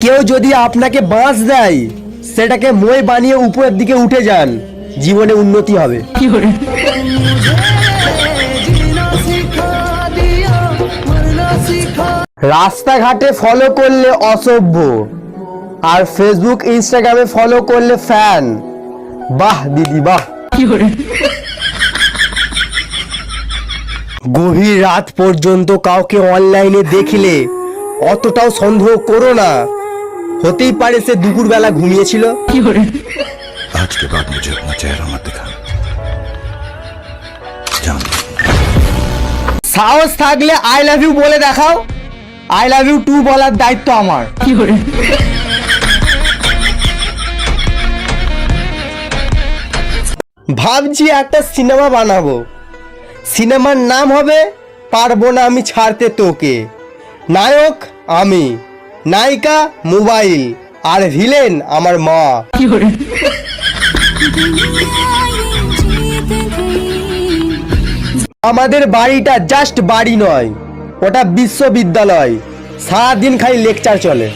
কেউ যদি আপনাকে বাঁশ দেয় সেটাকে মই বানিয়ে উপরের দিকে উঠে যান, জীবনে উন্নতি হবে। রাস্তাঘাটে ফলো করলে অসভ্য, আর ফেসবুক ইনস্টাগ্রামে ফলো করলে ফ্যান। বাহ দিদি বাহ। গভীর রাত পর্যন্ত কাউকে অনলাইনে দেখলে অতটাও সন্দেহ করো না, হতেই পারে সে দুপুরবেলা ঘুমিয়েছিল। आज के बाद मुझे अपना चेहरा मत दिखाना, जान लो। সাহস থাকলে আই লাভ ইউ বলে দেখাও। আই লাভ ইউ টু বলার দায়িত্ব আমার। ভাবছি একটা সিনেমা বানাবো, সিনেমার নাম হবে পারবো না আমি ছাড়তে তোকে। নায়ক আমি, নায়িকা মোবাইল, আর ভিলেন আমার মা। আমাদের বাড়িটা জাস্ট বাড়ি নয়, ওটা বিশ্ববিদ্যালয়। সারাদিন খালি লেকচার চলে।